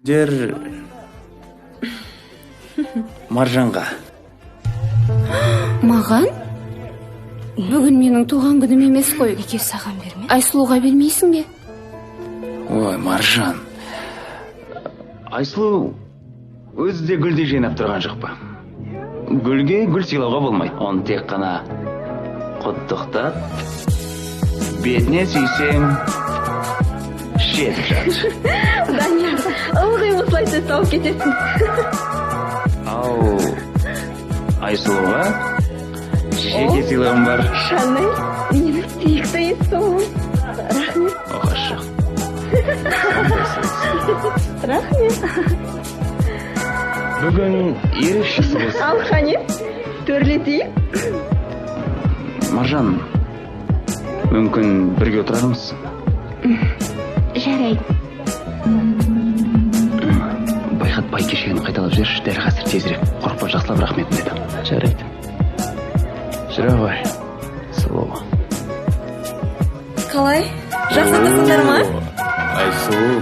Дер Маржанға. Маған? Бүгін менің туған күнім емес қой. Неге саған берме? Айсұлуға бермейсің бе? Ой, Маржан. Айсұлу өзі де гүлді жинап тұрған жоқ па? Гүлге гүл сыйлауға болмайды. Оны тек қана құттықтап, бетіне сүйсең, шетіп жатыр. Данияр, ылғи осылай тауып кетесің. Ау, Айсұлуға жеке сыйлығым бар. Шанель, менің сүйікті иісім. Рахмет. Оғашы. Рахмет. Бүгін ерекшесі болсын. Ал қане, төрлетейік. Маржан, мүмкін бірге отырармыз? Жарайды. Байқатпай кешегені қайталап жіберші, дәл қазір тезірек. Қорықпа, жақсылап рахметін деді. Жарайды. Жүре ғой, сұлу. Қалай? Жақсатасыңдар ма? Айсұлу,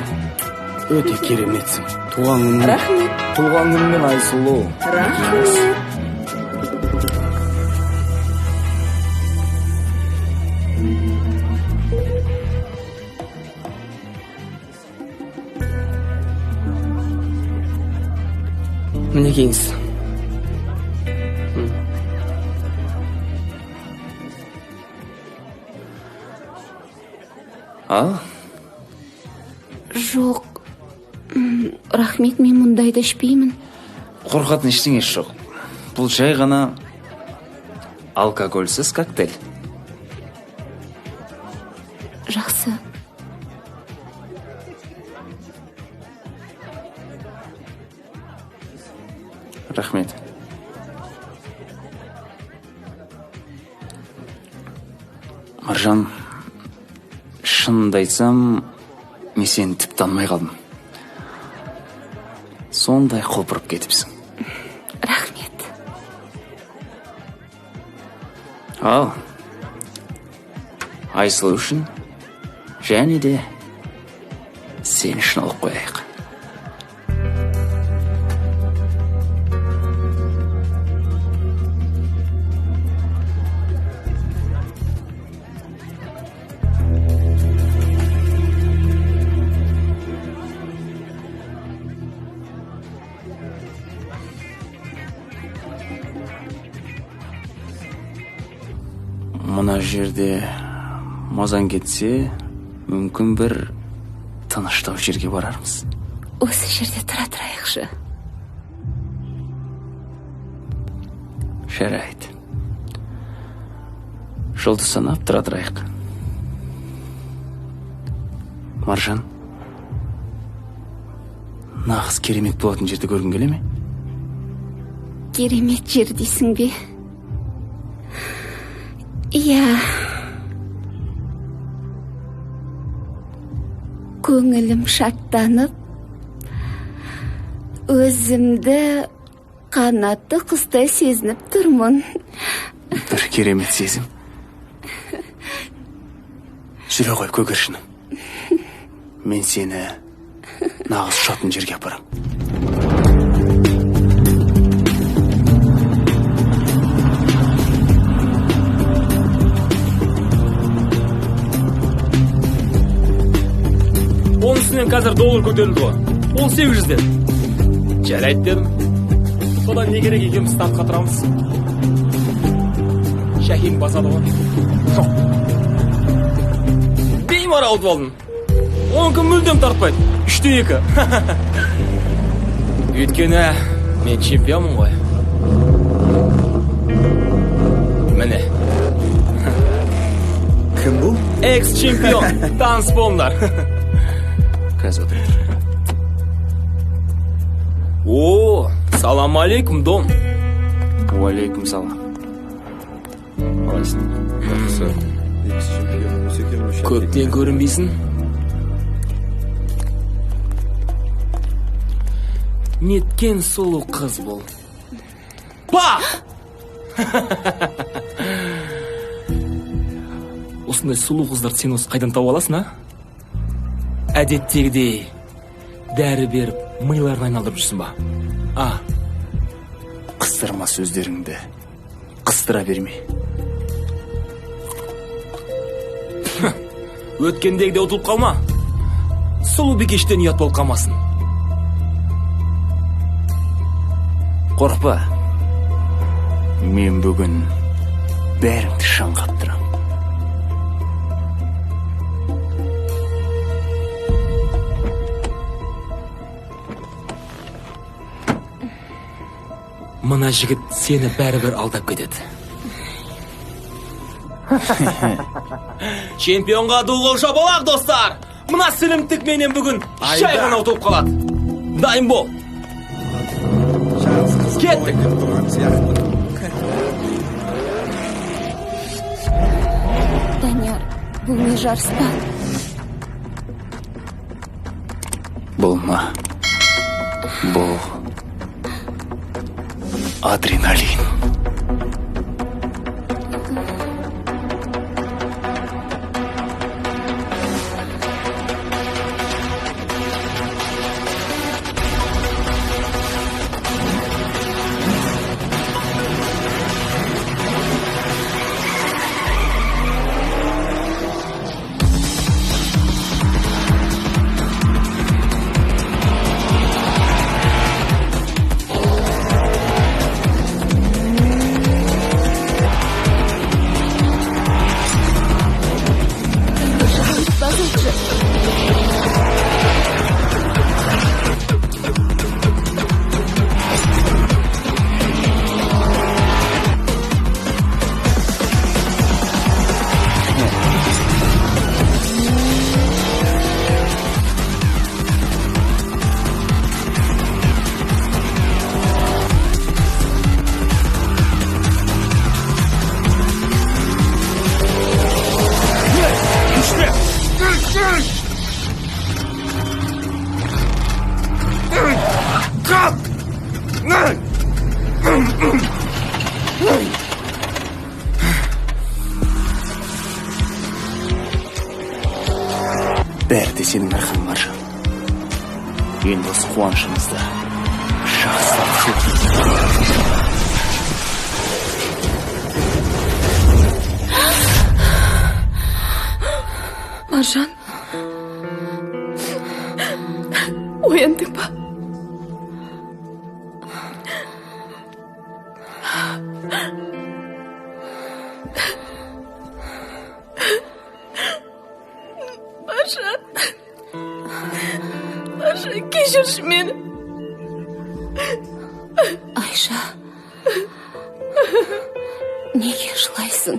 өте кереметсің. Туған күнмен. Рахмет. Туған күнмен, Айсұлу. Рахмет. Мінекейіңіз. Ал? Жоқ. Рахмет, мен мұндайды ішпеймін. Қорқатын ештеңесі жоқ. Бұл жай ғана алкогольсіз коктейль. Жақсы. Рахмет. Маржан, шынымды айтсам, мен сені тіп танымай қалдым. Сондай құлпырып кетіпсің. Рахмет. Ал, Айсұлу үшін және де сен үшін алып қояйық. Мына жерде мазан кетсе, мүмкін бір тыныштау жерге барармыз. Осы жерде тұра тұрайықшы. Жарайды. Жолды санап тұра тұрайық. Маржан, нағыз керемет болатын жерді көргің келе ме? Керемет жер дейсің бе? Иә. Көңілім шаттанып, өзімді қанатты құстай сезініп тұрмын. Бір керемет сезім. Жүре ғой, көгершінім. Мен сені нағыз ұшатын жерге апарам. Оның үстінен қазір доллар көтерілді ғой. 1800-ден. Жарайды дедім. Содан не керек екенбіз стартқа тұрамыз. Шахин басады ғой. Жоқ. Беймара ауып алдым. 10 күн мүлдем тартпайды. 3-2. Өйткені мен чемпионмын ғой. Міне. Кім бұл? Экс-чемпион. Таныс болыңдар. Қазір отыр. О, салам алейкум, Дон. Уалейкум салам. Қалайсың? Көптен көрінбейсің. Неткен сұлу қыз бол. Ба! Осындай сұлу қыздарды сен осы қайдан тауып аласың, а? Әдеттегідей дәрі беріп мыйларын айналдырып жүрсің ба? Қыстырма сөздеріңді. Қыстыра берме. Өткендегіде ұтылып қалма. Сұлу бикештен ұят болып қалмасын. Қорқпа. Мен бүгін бәріңді шаңғап тұрам. Мына жігіт сені бәрібір алдап кетеді. Чемпионға дулғауша болақ, достар! Мына сілімтік менен бүгін шай ғана ұтылып қалады. Дайын бол. Кеттік. Данияр, бұл не жарыс па? Болма. Бұл адреналин. Бәрі де сенің арқаң, Маржан. Енді осы қуанышымызды жақсылап шөлдейді. Маржан, ояндың ба? Маржан, кешірші мені. Айша, неге жылайсың?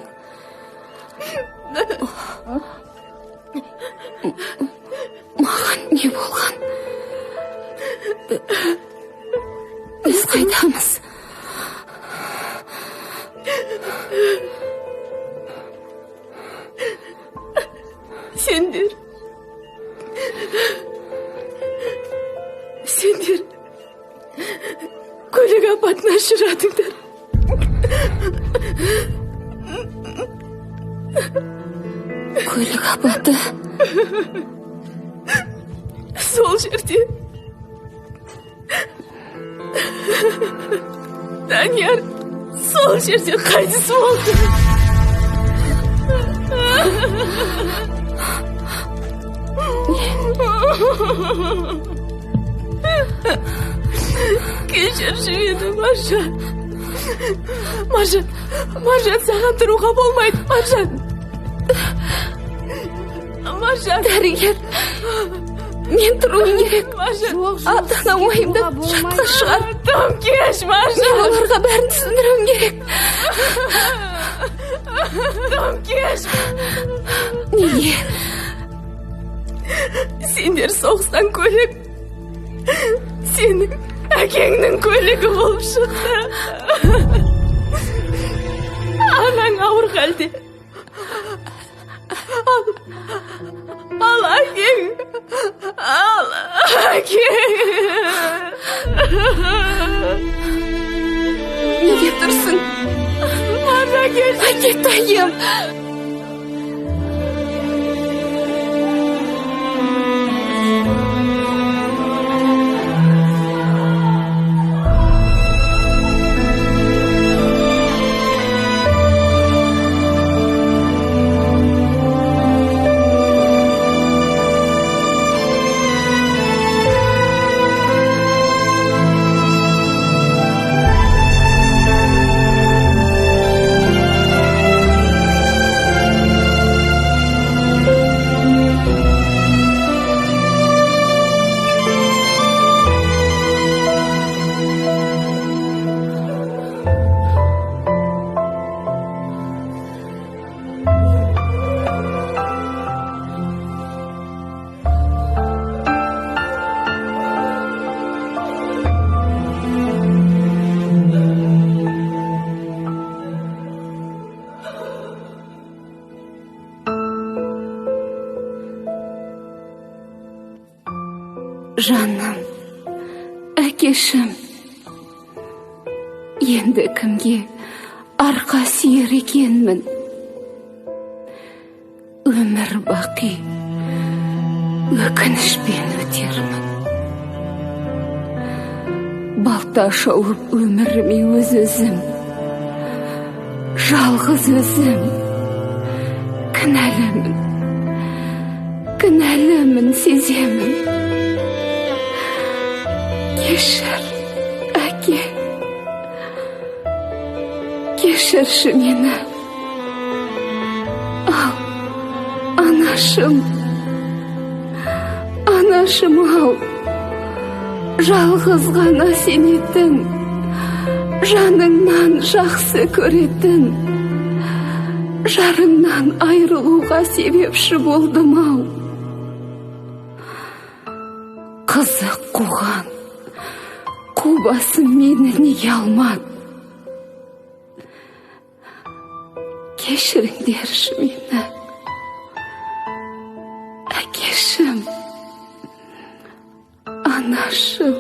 Маған не болған? Біз қайдамыз? Сендер көлік апатына ұшырадыңдар. Көлік апаты? Сол жерде Данияр сол жерде қайтыс болды. Кешірші мені, Маржан. Маржан, саған тұруға болмайды, Маржан. Дәрігер, мен тұруым керек. Ата-анам ойымда жатқа шығар. Тым кеш, Маржан. Мен оларға бәрін түсіндіруім керек. Тым кеш. Неге? Сендер соғыстан көлік сенің әкеңнің көлігі болып шықты. Анаң ауыр халде. Ал әкең. Неге тұрсың? Ана кел. Әкетайым. жаным, әкешім, енді кімге арқа сүйер екенмін? Өмір бақи өкінішпен өтермін. Балта шауып өміріме өз өзім, жалғыз өзім. Кінәлімін сеземін. Кешір, әке, кешірші мені. Ал, анашым ау, жалғыз ғана сенетін, жаныңнан жақсы көретін, жарыңнан айырылуға себепші болдым ау. Қызық қуған, қу басым мені неге алмады? Кешіріңдерші мені, әкешім, анашым.